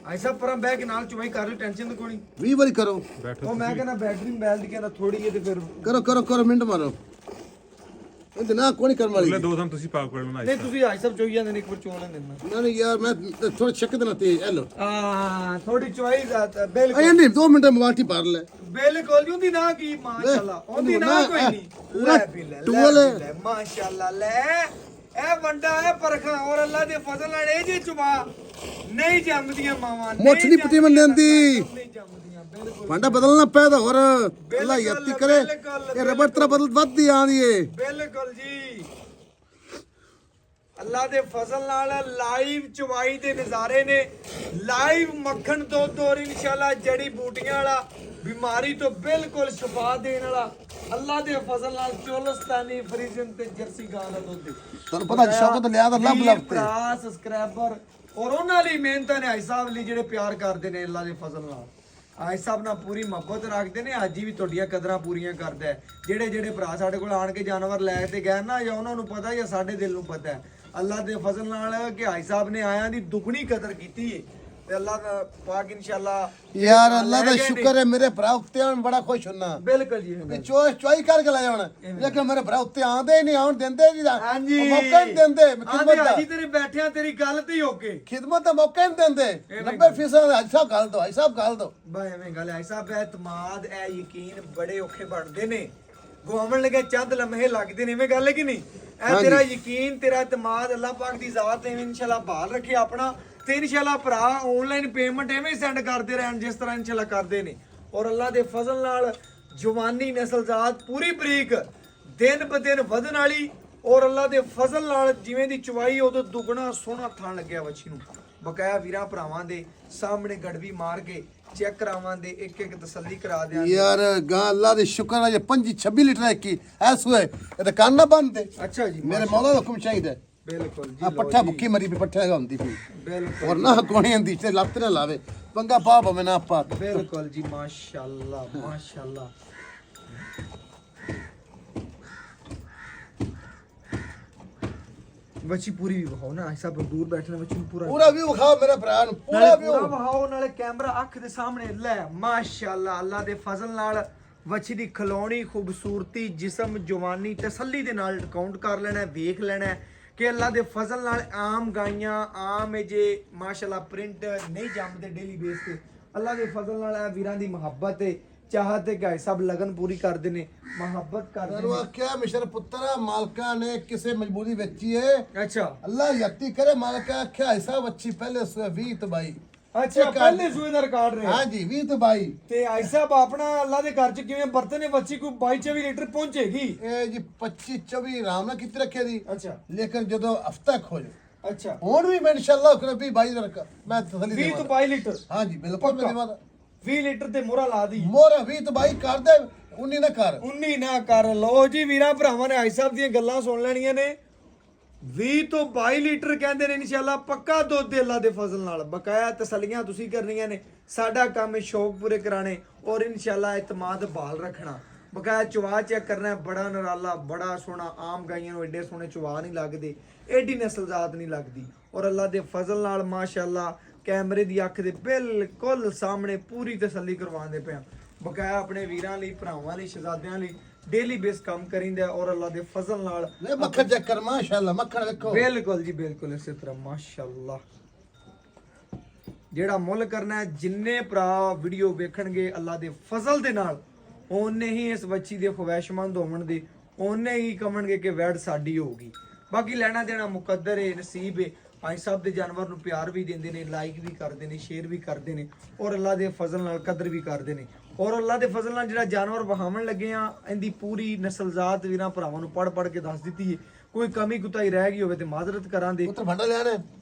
ऐसा पर हम बैग नाल चुमाई कर ली टेंशन तो कोनी 20 ਵਾਰੀ ਕਰੋ ਉਹ ਮੈਂ ਕਹਿੰਦਾ ਬੈਟਰੀ ਮੋਬਾਈਲ ਦੀ ਕਹਿੰਦਾ ਥੋੜੀ ਜਿਹੀ ਤੇ ਫਿਰ ਕਰੋ ਕਰੋ ਕਰੋ ਮਿੰਟ ਮਾਰੋ ਇਹ ਨਾ ਕੋਈ ਕਰਨ ਵਾਲੀ ਅਗਲੇ 2 ਦਿਨ ਤੁਸੀਂ ਪਾਕ ਕਰ ਲੈਣਾ ਨਹੀਂ ਤੁਸੀਂ ਆਈ ਸਭ ਚੋਈ ਜਾਂਦੇ ਨੇ ਇੱਕ ਵਾਰ ਚੋਣ ਲੈਂਦੇ ਨਾ ਨਾ ਨਹੀਂ ਯਾਰ ਮੈਂ ਥੋੜਾ ਸ਼ੱਕ ਦੇਣਾ ਤੇ ਹੈਲੋ ਆ ਥੋੜੀ ਚੋਈ ਬਿਲਕੁਲ ਇਹ ਨਹੀਂ 2 ਮਿੰਟ ਬਾਲਟੀ ਭਰ ਲੈ ਬਿਲਕੁਲ ਜੀ ਉਹਦੀ ਨਾ ਕੀ ਮਾਸ਼ਾਅੱਲਾ ਉਹਦੀ ਨਾ ਕੋਈ ਨਹੀਂ ਲੈ ਵੀ ਲੈ ਮਾਸ਼ਾਅੱਲਾ ਲੈ ਇਹ ਵੰਡਾ ਹੈ ਪਰਖਾਂ ਔਰ ਅੱਲਾ ਦੇ ਫਜ਼ਲ ਨਾਲ ਇਹ ਜੇ ਚੁਬਾ ਨਹੀਂ ਜੰਮਦੀਆਂ ਮਾਵਾਂ ਮੁੱਠ ਨਹੀਂ ਪਤੀ ਮੰਨਣ ਦੀ ਨਹੀਂ ਜੰਮਦੀਆਂ ਬਿਲਕੁਲ ਭਾਂਡਾ ਬਦਲਣਾ ਪੈਦਾ ਹੋਰ ਅੱਲਾ ਯਾਤੀ ਕਰੇ ਇਹ ਰਬੜ ਤਰਾ ਬਦਲ ਵੱਧਦੀ ਆਂਦੀ ਏ ਬਿਲਕੁਲ ਜੀ ਅੱਲਾ ਦੇ ਫਜ਼ਲ ਨਾਲ ਲਾਈਵ ਚਵਾਈ ਦੇ ਨਜ਼ਾਰੇ ਨੇ ਲਾਈਵ ਮੱਖਣ ਦੁੱਧ ਔਰ ਇਨਸ਼ਾਅੱਲਾ ਜੜੀ ਬੂਟੀਆਂ ਵਾਲਾ ਬਿਮਾਰੀ ਤੋਂ ਬਿਲਕੁਲ ਸ਼ਿਫਾ ਦੇਣ ਵਾਲਾ ਅੱਲਾ ਦੇ ਫਜ਼ਲ ਨਾਲ ਚੋਲਸਤਾਨੀ ਫਰੀਜ਼ਨ ਤੇ ਜਰਸੀ ਗਾਂ ਦਾ ਦੁੱਧ ਤੁਹਾਨੂੰ ਪਤਾ ਸ਼ੌਕਤ ਲਿਆ ਤਾਂ ਲੱਭ ਲੱਭ ਤੇ ਭਰਾ ਸਬਸਕ੍ਰਾਈਬਰ ਔਰ ਉਹਨਾਂ ਲਈ ਮਿਹਨਤਾਂ ਨੇ ਭਾਈ ਸਾਹਿਬ ਲਈ ਜਿਹੜੇ ਪਿਆਰ ਕਰਦੇ ਨੇ ਅੱਲਾ ਦੇ ਫਜ਼ਲ ਨਾਲ ਆਏ ਸਾਹਿਬ ਨਾਲ ਪੂਰੀ ਮੁਹੱਬਤ ਰੱਖਦੇ ਨੇ, ਅੱਜ ਹੀ ਵੀ ਤੁਹਾਡੀਆਂ ਕਦਰਾਂ ਪੂਰੀਆਂ ਕਰਦਾ ਹੈ। ਜਿਹੜੇ ਭਰਾ ਸਾਡੇ ਕੋਲ ਆਣ ਕੇ ਜਾਨਵਰ ਲੈ ਤੇ ਗਏ ਨਾ, ਜਾਂ ਉਹਨਾਂ ਨੂੰ ਪਤਾ ਜਾਂ ਸਾਡੇ ਦਿਲ ਨੂੰ ਪਤਾ ਹੈ ਅੱਲਾਹ ਦੇ ਫਜ਼ਲ ਨਾਲ ਕਿ ਆਈ ਸਾਹਿਬ ਨੇ ਆਇਆਂ ਦੀ ਦੁੱਗਣੀ ਕਦਰ ਕੀਤੀ ਹੈ ਤੇ ਅੱਲਾਹ ਦਾ ਪਾਕ ਇਨਸ਼ਾਅੱਲਾ ਯਾਰ ਅੱਲਾ ਦਾ ਸ਼ੁਕਰ ਹੈ ਮੇਰੇ ਭਰਾ ਉੱਤੇ ਆਉਣ ਬੜਾ ਖੁਸ਼ ਹੁੰਨਾ। ਬਿਲਕੁਲ ਜੀ ਕਿ ਚੋਈ ਕਰਕੇ ਲੈ ਜਾਣ, ਲੇਕਿਨ ਮੇਰੇ ਭਰਾ ਉੱਤੇ ਆਉਂਦੇ ਹੀ ਨਹੀਂ, ਆਉਣ ਦਿੰਦੇ ਜੀ ਦਾ ਹਾਂਜੀ ਮੌਕਾ ਨਹੀਂ ਦਿੰਦੇ। ਆਂਦੇ ਹਾਜੀ ਤੇਰੇ ਬੈਠਿਆਂ ਤੇਰੀ ਗੱਲ ਤੇ ਹੀ ਹੋ ਕੇ ਖਿਦਮਤ ਦਾ ਮੌਕਾ ਨਹੀਂ ਦਿੰਦੇ। 90% ਹਾਜੀ ਸਾਹਿਬ ਗੱਲ ਦੋ, ਹਾਜੀ ਸਾਹਿਬ ਗੱਲ ਦੋ ਬਾਈ ਐਵੇਂ ਗੱਲ ਹੈ ਸਾਹਿਬ। ਇਤਮਾਦ ਇਹ ਯਕੀਨ ਬੜੇ ਔਖੇ ਬਣਦੇ ਨੇ, ਗਵਾਉਣ ਲੱਗੇ ਚੰਦ ਲਮਹੇ ਲੱਗਦੇ ਨੇ, ਐਵੇਂ ਗੱਲ ਹੈ ਕਿ ਨਹੀਂ? ਇਹ ਤੇਰਾ ਯਕੀਨ ਤੇਰਾ ਇਤਮਾਦ ਅੱਲਾਹ ਪਾਕ ਦੀ ਜ਼ਾਤ ਐਵੇਂ ਇਨਸ਼ਾਅੱਲਾ ਬਹਾਲ ਰੱਖੇ ਆਪਣਾ, ਤੇ ਇਨਸ਼ਾਅੱਲਾ ਭਰਾ ਆਨਲਾਈਨ ਪੇਮੈਂਟ ਐਵੇਂ ਸੈਂਡ ਕਰਦੇ ਰਹਿਣ ਜਿਸ ਤਰ੍ਹਾਂ ਇਨਸ਼ਾਅੱਲਾ ਕਰਦੇ ਨੇ। ਔਰ ਅੱਲਾਹ ਦੇ ਫਜ਼ਲ ਨਾਲ ਜਵਾਨੀ ਨਸਲਜ਼ਾਤ ਪੂਰੀ ਬਰੀਕ ਦਿਨ ਬ ਦਿਨ ਵਧਣ ਵਾਲੀ, ਔਰ ਅੱਲਾਹ ਦੇ ਫਜ਼ਲ ਨਾਲ ਜਿਵੇਂ ਦੀ ਚਵਾਈ ਉਦੋਂ ਦੁੱਗਣਾ ਸੋਹਣਾ ਥਣ ਲੱਗਿਆ ਵੱਛੀ ਨੂੰ। ਬਕਾਇਆ ਵੀਰਾਂ ਭਰਾਵਾਂ ਦੇ ਸਾਹਮਣੇ ਗੜਵੀ ਮਾਰ ਕੇ ਚੈੱਕ ਕਰਾਵਾਂ ਦੇ ਇੱਕ ਇੱਕ ਤਸੱਲੀ ਕਰਾ ਦਿਆਂ ਯਾਰ। ਗਾ ਅੱਲਾ ਦੇ ਸ਼ੁਕਰ ਹੈ 25-26 ਲੀਟਰ ਕੀ ਐਸ ਹੋਏ ਇਹ ਤਾਂ ਕੰਨ ਨਾ ਬੰਦ। ਅੱਛਾ ਜੀ ਮੇਰੇ ਮੌਲਾ ਦਾ ਹੁਕਮ ਚਾਹੀਦਾ। ਬਿਲਕੁਲ ਜੀ ਆ ਪੱਠਾ ਭੁੱਕੀ ਮਰੀ ਵੀ ਪੱਠਾ ਹੁੰਦੀ ਪਈ ਬਿਲਕੁਲ ਔਰ ਨਾ ਕੋਣੀ ਹੁੰਦੀ ਤੇ ਲੱਤ ਨਾ ਲਾਵੇ ਪੰਗਾ ਪਾ ਭਾਵੇਂ ਨਾ ਪਾ। ਬਿਲਕੁਲ ਜੀ ਮਾਸ਼ਾਅੱਲਾ ਮਾਸ਼ਾਅੱਲਾ। ਬੱਚੀ ਪੂਰੀ ਵੀ ਵਿਖਾਓ ਨਾ, ਐਸਾ ਦੂਰ ਬੈਠਣੇ ਬੱਚੀ ਨੂੰ ਪੂਰਾ ਵੀ ਵਿਖਾਓ ਮੇਰੇ ਭਰਾ ਨੂੰ, ਪੂਰਾ ਵੀ ਵਿਖਾਓ ਨਾਲੇ ਕੈਮਰਾ ਅੱਖ ਦੇ ਸਾਹਮਣੇ ਲੈ। ਮਾਸ਼ਾਅੱਲਾ ਅੱਲਾ ਦੇ ਫਜ਼ਲ ਨਾਲ ਵੱਛੀ ਦੀ ਖਲੋਣੀ ਖੂਬਸੂਰਤੀ ਜਿਸਮ ਜਵਾਨੀ ਤਸੱਲੀ ਦੇ ਨਾਲ ਕਾਊਂਟ ਕਰ ਲੈਣਾ, ਵੇਖ ਲੈਣਾ ਕਿ ਅੱਲਾ ਦੇ ਫਜ਼ਲ ਨਾਲ ਆਮ ਗਾਈਆਂ ਆਮ ਜੇ ਮਾਸ਼ਾਅੱਲਾ ਪ੍ਰਿੰਟ ਨਹੀਂ ਜੰਮਦੇ ਡੇਲੀ ਬੇਸ ਤੇ। ਅੱਲਾ ਦੇ ਫਜ਼ਲ ਨਾਲ ਇਹ ਵੀਰਾਂ ਦੀ ਮੁਹੱਬਤ ਹੈ, ਚਾਹਤ ਹੈ ਕਿ ਸਭ ਲਗਨ ਪੂਰੀ ਕਰਦੇ ਨੇ, ਮੁਹੱਬਤ ਕਰਦੇ ਨੇ। ਆਖਿਆ ਮਿਸ਼ਰ ਪੁੱਤਰਾ ਮਾਲਕਾ ਨੇ ਕਿਸੇ ਮਜਬੂਰੀ ਵੇਚੀ ਹੈ। ਅੱਛਾ ਅੱਲਾ ਯਕਤੀ ਕਰੇ ਮਾਲਕਾ ਆਖਿਆ ਐਸਾ ਵੱਛੀ ਪਹਿਲੇ ਸੂਏ 20 ਤਬਾਈ। ਅੱਛਾ ਪਹਿਲੇ ਸੂਏ ਦਾ ਰਿਕਾਰਡ ਰਿਹਾ। ਹਾਂਜੀ 20 ਤਬਾਈ। ਤੇ ਆਈ ਸਾਹਿਬ ਆਪਣਾ ਅੱਲਾ ਦੇ ਘਰ ਚ ਕਿਵੇਂ ਬਰਤਨ ਨੇ ਬੱਚੀ ਕੋਈ 22-24 ਲੀਟਰ ਪਹੁੰਚੇਗੀ। ਇਹ ਜੀ 25-24 ਆਰਾਮ ਨਾਲ ਕਿਤੇ ਰੱਖੇ ਦੀ। ਅੱਛਾ ਲੇਕਿਨ ਜਦੋਂ ਹਫਤਾ ਖੋਲੋ ਅੱਛਾ ਹੁਣ ਵੀ ਮੈਂ ਇਨਸ਼ਾਅੱਲਾ ਕਰਬੀ 22 ਦਾ ਰੱਖਾ ਮੈਂ ਤਸੱਲੀ 20 ਤੋਂ 22 ਲੀਟਰ। ਹਾਂਜੀ ਬਿਲਕੁਲ ਮੈਂ ਦੇਵਾਂਗਾ 20 ਲੀਟਰ ਤੇ ਮੋਹਰਾ ਲਾ ਦੀ। ਮੋਰਾ 20 ਤਬਾਈ ਕਰ ਦੇ 19 ਨਾ ਕਰ 19 ਨਾ ਕਰ। ਲੋ ਜੀ ਵੀਰਾਂ ਭਰਾਵਾਂ ਨੇ ਆਈ ਸਾਹਿਬ ਦੀਆਂ ਗੱਲਾਂ ਸੁਣ ਲੈਣੀਆਂ ਨੇ। 20 ਤੋਂ 22 ਲੀਟਰ ਕਹਿੰਦੇ ਨੇ ਇਨਸ਼ਾਅੱਲਾ ਪੱਕਾ ਦੁੱਧ ਦੇ ਅੱਲਾ ਦੇ ਫਜ਼ਲ ਨਾਲ। ਬਕਾਇਆ ਤਸੱਲੀਆਂ ਤੁਸੀਂ ਕਰਨੀਆਂ ਨੇ, ਸਾਡਾ ਕੰਮ ਹੈ ਸ਼ੌਕ ਪੂਰੇ ਕਰਾਣੇ ਔਰ ਇਨਸ਼ਾਅੱਲਾ ਇਤਮਾਦ ਬਹਾਲ ਰੱਖਣਾ। ਬਕਾਇਆ ਚਵਾ ਚੈੱਕ ਕਰਨਾ, ਬੜਾ ਨਰਾਲਾ ਬੜਾ ਸੋਹਣਾ। ਆਮ ਗਾਈਆਂ ਨੂੰ ਐਡੇ ਸੋਹਣੇ ਚਵਾ ਨਹੀਂ ਲੱਗਦੇ, ਐਡੀ ਨਸਲਜ਼ਾਤ ਨਹੀਂ ਲੱਗਦੀ। ਔਰ ਅੱਲਾ ਦੇ ਫਜ਼ਲ ਨਾਲ ਮਾਸ਼ਾਅੱਲਾ ਕੈਮਰੇ ਦੀ ਅੱਖ ਦੇ ਬਿਲਕੁਲ ਸਾਹਮਣੇ ਪੂਰੀ ਤਸੱਲੀ ਕਰਵਾਉਂਦੇ ਪਿਆ। ਬਕਾਇਆ ਆਪਣੇ ਵੀਰਾਂ ਲਈ ਭਰਾਵਾਂ ਲਈ ਸ਼ਹਿਜ਼ਾਦਿਆਂ ਲਈ ਡੇਲੀ ਬੇਸ ਕੰਮ ਕਰਿੰਦਾ ਔਰ ਅੱਲਾ ਦੇ ਫਜ਼ਲ ਨਾਲ ਲੈ ਮੱਖਣ ਚੈੱਕ ਕਰ ਮਾਸ਼ਾਅੱਲਾ ਮੱਖਣ ਵੇਖੋ। ਬਿਲਕੁਲ ਜੀ ਬਿਲਕੁਲ ਇਸੇ ਤਰ੍ਹਾਂ ਮਾਸ਼ਾਅੱਲਾ। ਜਿਹੜਾ ਮੁੱਲ ਕਰਨਾ ਹੈ ਜਿੰਨੇ ਭਰਾ ਵੀਡੀਓ ਵੇਖਣਗੇ ਅੱਲਾ ਦੇ ਫਜ਼ਲ ਦੇ ਨਾਲ ਉਹਨੇ ਹੀ ਇਸ ਬੱਚੀ ਦੇ ਖਵਾਇਸ਼ਮੰਦ ਹੋਵਣ ਦੇ, ਉਹਨੇ ਹੀ ਕਮਣਗੇ ਕਿ ਵੈਡ ਸਾਡੀ ਹੋਊਗੀ। ਬਾਕੀ ਲੈਣਾ ਦੇਣਾ ਮੁਕੱਦਰ ਹੈ, ਨਸੀਬ ਹੈ। ਆਈ ਸਾਹਿਬ ਦੇ ਜਾਨਵਰ ਨੂੰ ਪਿਆਰ ਵੀ ਦਿੰਦੇ ਨੇ, ਲਾਈਕ ਵੀ ਕਰਦੇ ਨੇ, ਸ਼ੇਅਰ ਵੀ ਕਰਦੇ ਨੇ ਔਰ ਅੱਲਾ ਦੇ ਫਜ਼ਲ ਨਾਲ ਕਦਰ ਵੀ ਕਰਦੇ ਨੇ। ਔਰ ਅੱਲਾ ਦੇ ਫਜ਼ਲ ਨਾਲ ਜਿਹੜਾ ਜਾਨਵਰ ਵਹਾਵਣ ਲੱਗੇ ਆ ਇਹਦੀ ਪੂਰੀ ਨਸਲਜ਼ਾਤ ਵੀਰਾਂ ਭਰਾਵਾਂ ਨੂੰ ਪੜ ਕੇ ਦੱਸ ਦਿੱਤੀ ਹੈ। ਕੋਈ ਕਮੀ ਕੁਤਾਈ ਰਹਿ ਗਈ ਹੋਵੇ ਤੇ ਮਾਜ਼ਰਤ ਕਰਾਂਗੇ। ਪੁੱਤਰ ਭੰਡਾ ਲਿਆਣੇ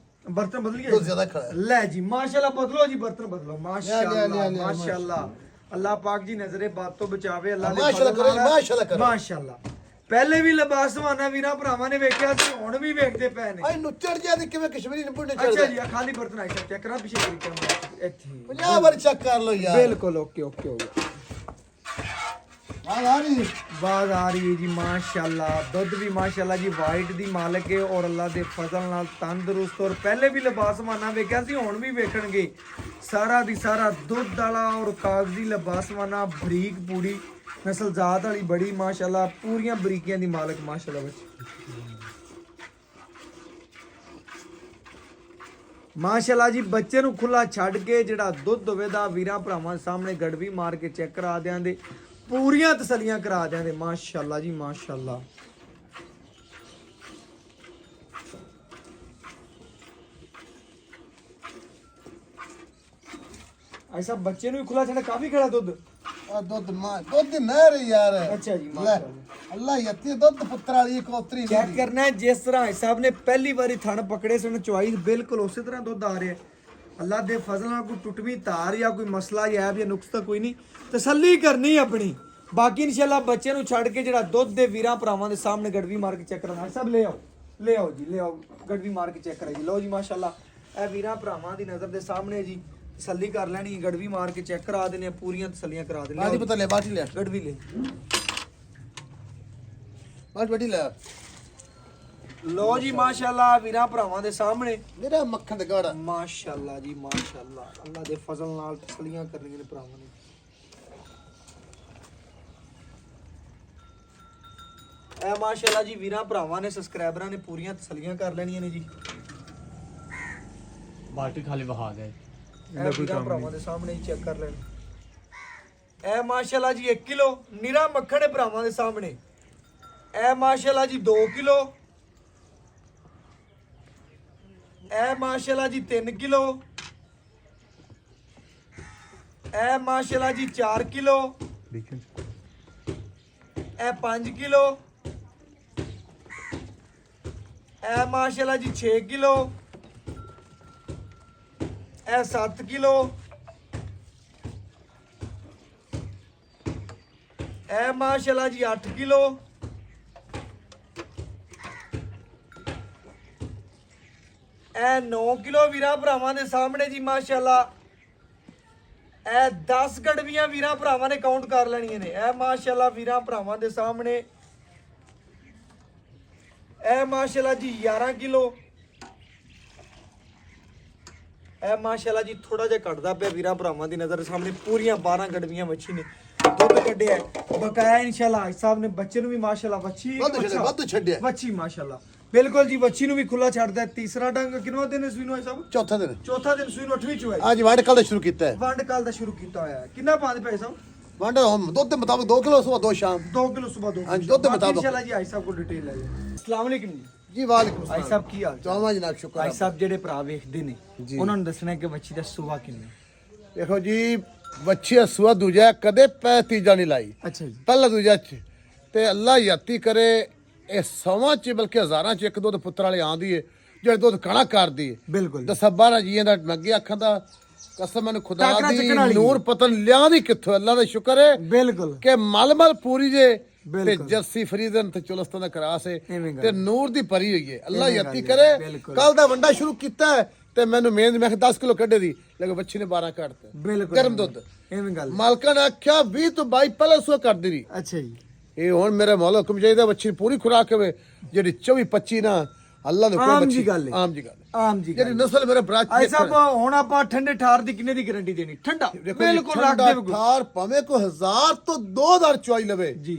ਬਰਤਨ ਬਦਲੀਏ ਤੋਂ ਜ਼ਿਆਦਾ ਖੜਾ ਲੈ ਜੀ ਮਾਸ਼ਾਅੱਲਾ ਬਦਲੋ ਜੀ, ਬਰਤਨ ਬਦਲੋ ਮਾਸ਼ਾਅੱਲਾ ਮਾਸ਼ਾਅੱਲਾ। ਅੱਲਾਹ ਪਾਕ ਜੀ ਨਜ਼ਰੇ ਬਾਤ ਤੋਂ ਬਚਾਵੇ। ਅੱਲਾਹ ਦੇ ਮਾਸ਼ਾਅੱਲਾ ਕਰੋ ਮਾਸ਼ਾਅੱਲਾ ਕਰੋ ਮਾਸ਼ਾਅੱਲਾ। ਪਹਿਲੇ ਵੀ ਲਿਬਾਸਵਾਨਾ ਵੀਰਾਂ ਭਰਾਵਾਂ ਨੇ ਵੇਖਿਆ ਸੀ, ਹੁਣ ਵੀ ਵੇਖਦੇ ਪਏ ਨੇ। ਆਈ ਨੁੱਚੜ ਜਿਆ ਦੀ ਕਿਵੇਂ ਕਸ਼ਮੀਰੀ ਨਿੰਬੂ ਨੇ ਚੜਦਾ। ਅੱਛਾ ਜੀ ਆ ਖਾਲੀ ਬਰਤਨ ਆਈ ਚੈੱਕ ਕਰਾਂ ਪਿੱਛੇ ਤਰੀਕੇ ਨਾਲ ਇੱਥੇ 50 ਵਾਰ ਚੈੱਕ ਕਰ ਲਓ ਯਾਰ। ਬਿਲਕੁਲ ਓਕੇ ਓਕੇ ਹੋ ਗਿਆ। ਆ ਰਹੀ ਬਾਜ਼ ਆ ਰਹੀ ਹੈ ਜੀ ਮਾਸ਼ਾਅੱਲਾ। ਦੁੱਧ ਵੀ ਮਾਸ਼ਾਅੱਲਾ ਜੀ ਵਾਈਟ ਦੀ ਮਾਲਕ ਹੈ ਔਰ ਅੱਲਾ ਦੇ ਫਜ਼ਲ ਨਾਲ ਤੰਦਰੁਸਤ। ਔਰ ਪਹਿਲੇ ਵੀ ਲਿਬਾਸਵਾਨਾ ਵੇਖਿਆ ਸੀ, ਹੁਣ ਵੀ ਵੇਖਣਗੇ। ਸਾਰਾ ਦੀ ਸਾਰਾ ਦੁੱਧ ਵਾਲਾ ਔਰ ਕਾਗਜ਼ੀ ਲਿਬਾਸਵਾਨਾ ਬਰੀਕ ਪੂਰੀ ਨਸਲਜ਼ਾਤ ਵਾਲੀ ਬੜੀ ਮਾਸ਼ਾਅੱਲਾ ਪੂਰੀਆਂ ਬਰੀਕੀਆਂ ਦੀ ਮਾਲਕ ਮਾਸ਼ਾਅੱਲਾ ਬੱਚੀ ਮਾਸ਼ਾਅੱਲਾ ਜੀ। ਬੱਚੇ ਨੂੰ ਖੁੱਲਾ ਛੱਡ ਕੇ ਜਿਹੜਾ ਦੁੱਧ ਹੋਵੇ ਦਾ ਵੀਰਾਂ ਭਰਾਵਾਂ ਸਾਹਮਣੇ ਗੜਵੀ ਮਾਰ ਕੇ ਚੈੱਕ ਕਰਾ ਦਿਆਂਦੇ, ਪੂਰੀਆਂ ਤਸੱਲੀਆਂ ਕਰਾ ਦਿਆਂਦੇ ਮਾਸ਼ਾਅੱਲਾ ਜੀ ਮਾਸ਼ਾਅੱਲਾ। ਐਸਾ ਬੱਚੇ ਨੂੰ ਵੀ ਖੁੱਲਾ ਛੱਡ ਕਾਫੀ ਖੜਾ ਦੁੱਧ। ਆ ਦੁੱਧ ਦੁੱਧ ਨਹਿਰ ਯਾਰ। ਅੱਛਾ ਜੀ ਲੈ ਮਾਸ਼ਾਅੱਲਾ। ਅੱਲਾ ਯਤੀ ਦੁੱਧ ਪੁੱਤਰ ਵਾਲੀ ਕੋਤਰੀ ਚੈੱਕ ਕਰਨਾ ਹੈ ਜਿਸ ਤਰ੍ਹਾਂ ਸਾਹਿਬ ਨੇ ਪਹਿਲੀ ਵਾਰੀ ਥਣ ਪਕੜੇ ਸਨ ਚੁਆਈ ਬਿਲਕੁਲ ਉਸੇ ਤਰ੍ਹਾਂ ਦੁੱਧ ਆ ਰਿਹਾ। ਅੱਲਾ ਦੇ ਫਜ਼ਲ ਨਾਲ ਕੋਈ ਟੁੱਟਵੀਂ ਤਾਰ ਜਾਂ ਕੋਈ ਮਸਲਾ ਜਾਂ ਐਬ ਜਾਂ ਨੁਕਸ ਤਾਂ ਕੋਈ ਨਹੀਂ, ਤਸੱਲੀ ਕਰਨੀ ਆਪਣੀ। ਬਾਕੀ ਇਨਸ਼ਾਅੱਲਾ ਬੱਚੇ ਨੂੰ ਛੱਡ ਕੇ ਜਿਹੜਾ ਦੁੱਧ ਦੇ ਵੀਰਾਂ ਭਰਾਵਾਂ ਦੇ ਸਾਹਮਣੇ ਗੜਵੀ ਮਾਰ ਕੇ ਚੈੱਕ ਕਰਨਾ ਸਭ ਲੈ ਆਓ ਜੀ ਲੈ ਆਓ ਗੜਵੀ ਮਾਰ ਕੇ ਚੈੱਕ ਕਰਾਈ ਜੀ। ਲਓ ਜੀ ਮਾਸ਼ਾਅੱਲਾ ਇਹ ਵੀਰਾਂ ਭਰਾਵਾਂ ਦੀ ਨਜ਼ਰ ਦੇ ਸਾਹਮਣੇ ਜੀ ਤਸੱਲੀ ਕਰ ਲੈਣੀ, ਗੜਵੀ ਮਾਰ ਕੇ ਚੈੱਕ ਕਰਾ ਦੇਣੇ, ਪੂਰੀਆਂ ਤਸੱਲੀਆਂ ਕਰਾ ਦੇਣੇ। ਆਦੀ ਪਤਾ ਲੈ ਬਾਟੀ ਲੈ ਗੜਵੀ ਲੈ ਬਾਟ ਬੈਠੀ ਲੈ ਲੋ ਜੀ ਮਾਸ਼ਾਅੱਲਾ ਵੀਰਾਂ ਭਰਾਵਾਂ ਦੇ ਸਾਹਮਣੇ ਮੇਰਾ ਮੱਖਣ ਦਾ ਗਾੜਾ ਮਾਸ਼ਾਅੱਲਾ ਜੀ ਮਾਸ਼ਾਅੱਲਾ, ਅੱਲਾ ਦੇ ਫਜ਼ਲ ਨਾਲ ਤਸੱਲੀਆਂ ਕਰਨੀਆਂ ਨੇ ਭਰਾਵਾਂ ਨੇ। ਇਹ ਮਾਸ਼ਾਅੱਲਾ ਜੀ ਵੀਰਾਂ ਭਰਾਵਾਂ ਨੇ ਸਬਸਕ੍ਰਾਈਬਰਾਂ ਨੇ ਪੂਰੀਆਂ ਤਸੱਲੀਆਂ ਕਰ ਲੈਣੀਆਂ ਨੇ ਜੀ। ਬਾਲਟੀ ਖਾਲੀ ਵਹਾ ਗਏ। ਇਹ ਵੀਰਾਂ ਭਰਾਵਾਂ ਦੇ ਸਾਹਮਣੇ ਹੀ ਚੈੱਕ ਕਰ ਲੈਣ। ਇਹ ਮਾਸ਼ਾਅੱਲਾ ਜੀ 1 ਕਿਲੋ ਨਿਰਾ ਮੱਖਣ ਹੈ ਭਰਾਵਾਂ ਦੇ ਸਾਹਮਣੇ। ਇਹ ਮਾਸ਼ਾਅੱਲਾ ਜੀ 2 ਕਿਲੋ। ਇਹ ਮਾਸ਼ਾਅੱਲਾ ਜੀ 3 ਕਿਲੋ। ਇਹ ਮਾਸ਼ਾਅੱਲਾ ਜੀ 4 ਕਿਲੋ। ਇਹ 5 ਕਿਲੋ। ਇਹ ਮਾਸ਼ਾਅੱਲਾ ਜੀ 6 ਕਿਲੋ। ਇਹ 7 ਕਿਲੋ। ਇਹ ਮਾਸ਼ਾਅੱਲਾ ਜੀ 8 ਕਿਲੋ। ਇਹ 9 ਕਿਲੋ ਵੀਰਾਂ ਭਰਾਵਾਂ ਦੇ ਸਾਹਮਣੇ ਜੀ ਮਾਸ਼ਾਅੱਲਾ। ਇਹ 10 ਗੜਵੀਆਂ ਵੀਰਾਂ ਭਰਾਵਾਂ ਨੇ ਕਾਊਂਟ ਕਰ ਲੈਣੀਆਂ ਨੇ। ਇਹ ਮਾਸ਼ਾਅੱਲਾ ਵੀਰਾਂ ਭਰਾਵਾਂ ਦੇ ਸਾਹਮਣੇ। ਇਹ ਮਾਸ਼ਾਅੱਲਾ ਜੀ 11 ਕਿਲੋ। ਇਹ ਮਾਸ਼ਾਅੱਲਾ ਜੀ ਥੋੜਾ ਜਿਹਾ ਘਟਦਾ ਪਿਆ ਵੀਰਾਂ ਭਰਾਵਾਂ ਦੀ ਨਜ਼ਰ ਸਾਹਮਣੇ। ਪੂਰੀਆਂ 12 ਗੜਵੀਆਂ ਵੱਛੀ ਨੇ, ਦੁੱਧ ਕੱਢਿਆ ਬਕਾਇਆ ਇਨਸ਼ਾਅੱਲਾ। ਹਾਜੀ ਸਾਹਿਬ ਨੇ ਬੱਚੇ ਨੂੰ ਵੀ ਮਾਸ਼ਾਅੱਲਾ ਵੱਛੀ ਵੱਧ ਛੱਡਿਆ ਵੱਛੀ ਮਾਸ਼ਾਅੱਲਾ ਬਿਲਕੁਲ ਜੀ। ਵੱਛੀ ਨੂੰ ਵੀ ਖੁੱਲਾ ਛੱਡਦਾ। ਤੀਸਰਾ ਡੰਗ ਕਿੰਨਾ ਦਿਨ ਸੂਈ ਨੂੰ ਹਾਜੀ ਸਾਹਿਬ? ਚੌਥਾ ਦਿਨ ਚੌਥਾ ਦਿਨ ਸੂਈ ਨੂੰ 8ਵੀਂ ਚ ਹੋਇਆ। ਅੱਜ ਵਾੜ ਕੱਲ ਦਾ ਸ਼ੁਰੂ ਕੀਤਾ ਹੈ। ਵੰਡ ਕੱਲ ਦਾ ਸ਼ੁਰੂ ਕੀਤਾ ਹੋਇਆ ਹੈ। ਕਿੰਨਾ ਪਾਉਂਦੇ ਪਏ ਸਾਹਿਬ? ਵੰਡ ਦੁੱਧ ਦੇ ਮੁਤਾਬਕ 2 ਕਿਲੋ ਸਵੇਰ 2 ਸ਼ਾਮ 2 ਕਿਲੋ ਸਵੇਰ 2 ਹਾਂਜੀ, ਦੁੱਧ ਦੇ ਮੁਤਾਬਕ। ਇਨਸ਼ਾਅੱਲਾ ਜੀ ਹਾਜੀ ਸਾਹਿਬ ਕੋਲ ਡਿਟੇਲ ਲੈ ਜਾਓ। ਅਸਲਾਮ ਵਾਲੇਕੁਮ ਜੀ। ਜੀ ਵਾਲੇਕੁਮ ਹਾਜੀ ਸਾਹਿਬ ਕੀ ਹਾਲ? ਚਾਹਾਂ ਜਨਾਬ ਸ਼ੁਕਰ ਹਾਜੀ ਸਾਹਿਬ ਜਿਹੜੇ ਭਰਾ ਵੇਖਦੇ ਨੇ ਜੀ। ਉਹਨਾਂ ਨੂੰ ਦੱਸਣਾ ਕਿ ਵੱਛੀ ਦਾ ਸੁਭਾ ਕਿੰਨਾ। ਦੇਖੋ ਜੀ ਬੱਚੀ ਸਵੇਰ ਦੂਜਾ ਕਦੇ ਪੈ ਤੀਜਾ ਨਹੀਂ ਲਾਈ। ਅੱਛਾ ਜੀ। ਪਹਿਲਾ ਦੂਜਾ ਚ ਤੇ ਅੱਲਾ ਯਾਤੀ ਕਰੇ ਇਹ ਸੌਵਾਂ ਚ ਬਲਕਿ ਹਜ਼ਾਰਾਂ ਚ ਇੱਕ ਦੁੱਧ ਪੁੱਤਰ ਵਾਲੇ ਆਂਦੀ ਏ ਜਿਹੜੇ ਦੁੱਧ ਕਣਾ ਕਰਦੀ ਏ। ਬਿਲਕੁਲ 10-12 ਜੀਆਂ ਦਾ ਮੱਗੇ ਅੱਖਾਂ ਦਾ ਕਸਮ ਮੈਨੂੰ ਖੁਦਾ ਟਾਕਰਾ ਦੀ ਚੱਕਣ ਵਾਲੀ ਨੂਰ ਪਤਨ ਲਿਆਂਦੀ ਕਿੱਥੋਂ। ਅੱਲਾ ਦਾ ਸ਼ੁਕਰ ਹੈ ਬਿਲਕੁਲ ਕਿ ਮਲਮਲ ਪੂਰੀ ਜੇ ਤੇ ਬਿਲਕੁਲ। ਜਰਸੀ ਫਰੀਦਨ ਤੇ ਚੁਲਸਤਾਨ ਦਾ ਕਰਾਸ ਹੈ ਇਵੇਂ ਗੱਲ ਤੇ ਨੂਰ ਦੀ ਭਰੀ ਹੋਈ ਹੈ। ਅੱਲਾ ਇਵੇਂ ਯਾਤੀ ਗੱਲ ਹੈ, ਕਰੇ ਬਿਲਕੁਲ। ਕੱਲ ਦਾ ਵੰਡਾ ਸ਼ੁਰੂ ਕੀਤਾ ਹੈ ਤੇ ਮੈਨੂੰ ਮਿਹਨਤ ਮੈਂ 10 ਕਿਲੋ ਕੱਢੇ ਦੀ ਲੇਕਿਨ ਬੱਚੀ ਨੇ 12 ਕੱਢਤੇ। ਬਿਲਕੁਲ ਗਰਮ ਦੁੱਧ ਐਵੇਂ ਗੱਲ। ਮਾਲਕਾਂ ਨੇ ਆਖਿਆ 20 ਤੋਂ 22 ਪਹਿਲਾਂ ਸੋ ਕਰਦੀ ਰਹੀ। ਅੱਛਾ ਜੀ। ਇਹ ਹੁਣ ਮੇਰੇ ਮੌਲਾ ਹੁਕਮ ਚਾਹੀਦਾ ਬੱਚੀ ਨੂੰ ਪੂਰੀ ਖੁਰਾਕ ਹੋਵੇ ਜਿਹੜੀ 24-25 ਨਾ ਅੱਲਾ ਦੇ ਆਮ ਜੀ ਗੱਲ ਹੈ। ਆਮ ਜੀ ਗੱਲ ਆਮ ਜੀ ਜਿਹੜੀ ਨਸਲ ਮੇਰੇ ਭਰਾ ਹਾਜੀ ਸਾਹਿਬ ਹੁਣ ਆਪਾਂ ਠੰਡੇ ਠਾਰ ਦੀ ਕਿੰਨੇ ਦੀ ਗਾਰੰਟੀ ਦੇਣੀ? ਠੰਡਾ ਬਿਲਕੁਲ ਰੱਖ ਦੇ ਬਿਲਕੁਲ। ਠਾਰ ਭਾਵੇਂ ਕੋ 1000 ਤੋਂ 2000 ਚੁਆਈ ਲਵੇ ਜੀ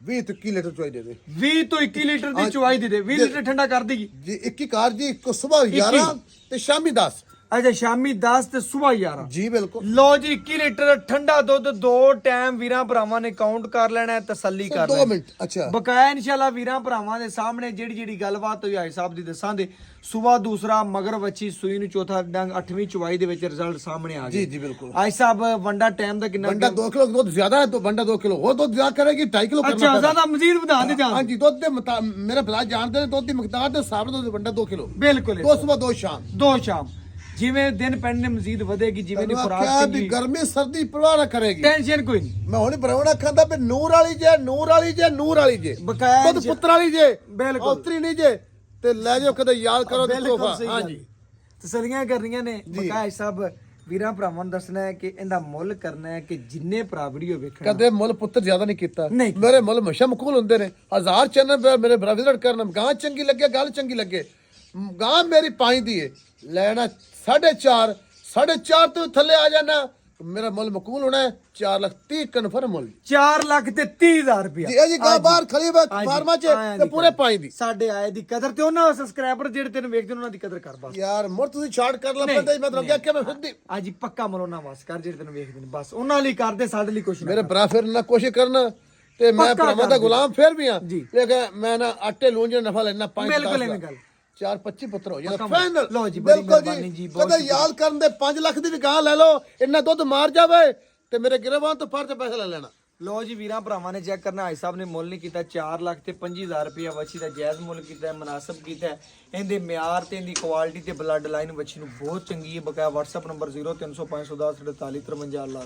20 ਤੋਂ 21 ਲੀਟਰ ਚੁਆਈ ਦੇ ਦੇ 20 ਤੋਂ 21 ਲੀਟਰ ਦੀ ਚੁਆਈ ਦੇ 20 ਲੀਟਰ ਠੰਡਾ ਕਰ ਦੇਗੀ ਜੀ। 21 ਕਾਰ ਜੀ ਕੋ ਸਵੇਰ 11 ਤੇ ਸ਼ਾਮੀ 10। ਅੱਛਾ ਸ਼ਾਮੀ 10 ਤੇ ਸਵੇਰ 11। ਜੀ ਬਿਲਕੁਲ। ਲੋ ਜੀ 21 ਲੀਟਰ ਠੰਡਾ ਦੁੱਧ 2 ਟਾਈਮ ਵੀਰਾਂ ਭਰਾਵਾਂ ਨੇ ਕਾਊਂਟ ਕਰ ਲੈਣਾ ਹੈ, ਤਸੱਲੀ ਕਰ 2 ਲੈਣੀ। ਮਿੰਟ ਅੱਛਾ ਬਕਾਇਆ ਇਨਸ਼ਾਅੱਲਾ ਵੀਰਾਂ ਭਰਾਵਾਂ ਦੇ ਸਾਹਮਣੇ ਜਿਹੜੀ ਜਿਹੜੀ ਗੱਲਬਾਤ ਹੋਈ ਹਾਜੀ ਸਾਹਿਬ ਦੀ ਦੱਸਾਂਦੇ। ਸਵੇਰ ਦੂਸਰਾ ਮਗਰ ਵੱਛੀ ਸੂਈ ਨੂੰ ਚੌਥਾ ਡੰਗ 8ਵੀਂ ਚੁਆਈ ਦੇ ਵਿੱਚ ਰਿਜ਼ਲਟ ਸਾਹਮਣੇ ਆ ਗਏ। ਜੀ ਜੀ ਬਿਲਕੁਲ। ਹਾਜੀ ਸਾਹਿਬ ਵੰਡਾ ਟਾਈਮ ਦਾ ਕਿੰਨਾ? ਵੰਡਾ 2 ਕਿਲੋ ਦੁੱਧ ਜ਼ਿਆਦਾ ਹੈ ਤਾਂ ਵੰਡਾ 2 ਕਿਲੋ ਹੋਰ ਦੁੱਧ ਜ਼ਿਆਦਾ ਕਰੇਗੀ 2.5 ਕਿਲੋ ਅੱਛਾ ਜ਼ਿਆਦਾ ਮਜ਼ੀਦ ਵਧਾ ਦੇ ਜਾਣ। ਹਾਂਜੀ ਦੁੱਧ ਦੇ ਮੇਰੇ ਭਲਾ ਜਾਣਦੇ ਨੇ ਦੁੱਧ ਦੀ ਮਿਕਦਾਰ ਦੇ ਹਿਸਾਬ ਨਾਲ ਵੰਡਾ 2 ਕਿਲੋ ਬਿਲਕੁਲ 2 ਸਵੇਰ 2 ਸ਼ਾਮ 2 ਸ਼ਾਮ। ਜਿਵੇਂ ਦਿਨ ਪੈਣੇ ਮਜ਼ੀਦ ਵਧੇਗੀ ਜਿਵੇਂ ਦੀ ਖੁਰਾਕ ਕਿਹਾ ਵੀ ਦੀ ਗਰਮੀ ਸਰਦੀ ਪਰਵਾਹ ਨਾ ਕਰੇਗੀ। ਟੈਨਸ਼ਨ ਕੋਈ ਨਹੀਂ। ਮੈਂ ਹੁਣ ਬਰਾਉਣਾ ਖਾਂਦਾ ਵੀ ਨੂਰ ਵਾਲੀ ਜੇ ਨੂਰ ਵਾਲੀ ਜੇ ਨੂਰ ਵਾਲੀ ਜੇ ਬਕਾਇਆ ਦੁੱਧ ਪੁੱਤਰ ਵਾਲੀ ਜੇ ਬਿਲਕੁਲ। ਉਤਰੀ ਨਹੀਂ ਜੇ ਤੇ ਲੈ ਜਾਓ ਕਦੇ ਯਾਦ ਕਰੋ ਤੇ ਬਿਲਕੁਲ ਤੋਹਫਾ। ਸਹੀ ਗੱਲ। ਹਾਂਜੀ ਤਸੱਲੀਆਂ ਕਰਨੀਆਂ ਨੇ ਬਕਾਇਆ ਸਾਹਿਬ ਵੀਰਾਂ ਭਰਾਵਾਂ ਨੂੰ ਦੱਸਣਾ ਹੈ ਕਿ ਇਹਦਾ ਮੁੱਲ ਕਰਨਾ ਹੈ ਕਿ ਜਿੰਨੇ ਭਰਾ ਵੀਡੀਓ ਵੇਖਣ ਕਦੇ ਮੁੱਲ ਪੁੱਤਰ ਜ਼ਿਆਦਾ ਨਹੀਂ ਕੀਤਾ। ਨਹੀਂ। ਮੇਰੇ ਮੁੱਲ ਹਮੇਸ਼ਾ ਮਕਬੂਲ ਹੁੰਦੇ ਨੇ। 1000 ਚੈਨਲ ਮੇਰੇ ਭਰਾ ਵਿਜ਼ਿਟ ਕਰਨ ਗਾਂ ਚੰਗੀ ਲੱਗੇ ਗੱਲ ਚੰਗੀ ਲੱਗੇ ਗਾਂ ਮੇਰੀ ਪਾਈ ਦੀ ਏ ਲੈਣਾ 4.5 4.5 ਤੋਂ ਥੱਲੇ ਆ ਜਾਣਾ ਮੇਰਾ ਮੁੱਲ ਮਕਬੂਲ ਹੋਣਾ ਹੈ। 4,30,000 ਕਨਫਰਮ ਮੁੱਲ 4 ਲੱਖ ਤੇ 30,000 ਰੁਪਇਆ। ਜੀ ਇਹ ਜੀ ਗਾਂ ਬਾਹਰ ਖਲੀ ਫਾਰਮਾ ਚ ਤੇ ਪੂਰੇ ਪਾਈ ਦੀ ਸਾਡੇ ਆਏ ਦੀ ਕਦਰ ਤੇ ਉਹਨਾਂ ਸਬਸਕ੍ਰਾਈਬਰ ਜਿਹੜੇ ਤੈਨੂੰ ਵੇਖਦੇ ਉਹਨਾਂ ਦੀ ਕਦਰ ਕਰ ਬਸ। ਯਾਰ ਮੁਰ ਤੁਸੀਂ ਛਾੜ ਕਰ ਲਾ ਪੈਂਦਾ ਹੀ ਮੈਂ ਤੁਹਾਨੂੰ ਕਿਹਾ ਕਿ ਮੈਂ ਖੁਦ ਦੀ ਅੱਜ ਪੱਕਾ ਮਲੋਨਾ ਵਾਸ ਕਰ ਜਿਹੜੇ ਤੈਨੂੰ ਵੇਖਦੇ ਨੇ ਬਸ ਉਹਨਾਂ ਲਈ ਕਰਦੇ ਸਾਡੇ ਲਈ ਕੁਛ ਮੇਰੇ ਨਾ। ਭਰਾ ਫਿਰ ਨਾ ਕੋਸ਼ਿਸ਼ ਕਰਨਾ ਤੇ ਮੈਂ ਪੱਕਾ ਭਰਾਵਾਂ ਦਾ ਕਰ ਗੁਲਾਮ ਫਿਰ ਵੀ ਆ ਜੀ। ਲੇਕਿਨ ਮੈਂ ਨਾ ਆਟੇ ਲੂਣ ਜਿਹੜਾ ਨਫਾ ਲੈਣਾ 5 ਬਿਲਕੁਲ ਐਵੇਂ ਗੱਲ। 4-25 ਪੁੱਤਰ ਹੋ ਜਾਂਦਾ ਪੱਕਾ ਫਾਈਨਲ। ਲਓ ਜੀ, ਬੜੀ ਬਿਲਕੁਲ ਮਿਹਰਬਾਨੀ ਜੀ, ਬਹੁਤ ਕਦੇ ਯਾਦ ਕਰਨ ਦੇ 5 ਲੱਖ ਦੀ ਵੀ ਗਾਂ ਲੈ ਲਓ ਇੰਨਾ ਦੁੱਧ ਮਾਰ ਜਾਵੇ ਤੇ ਮੇਰੇ ਗਿਰਵਾਨ ਤੋਂ ਫੜ ਤੇ ਪੈਸਾ ਲੈ ਲੈਣਾ। ਲੋ ਜੀ ਵੀਰਾਂ ਭਰਾਵਾਂ ਨੇ ਚੈੱਕ ਕਰਨਾ। ਹਾਈ ਸਾਹਿਬ ਨੇ ਮੁੱਲ ਨਹੀਂ ਕੀਤਾ 4 ਲੱਖ ਤੇ 25,000 ਰੁਪਇਆ ਵੱਛੀ ਦਾ ਜਾਇਜ਼ ਮੁੱਲ ਕੀਤਾ ਹੈ, ਮੁਨਾਸਬ ਕੀਤਾ ਹੈ। ਇਹਦੇ ਮਿਆਰ ਤੇ ਇਹਦੀ ਕੁਆਲਿਟੀ ਤੇ ਬਲੱਡ ਲਾਈਨ ਵੱਛੀ ਨੂੰ ਬਹੁਤ ਚੰਗੀ ਹੈ। ਬਕਾਇਆ WhatsApp ਨੰਬਰ 0300 510 48 53 ਅੱਲਾ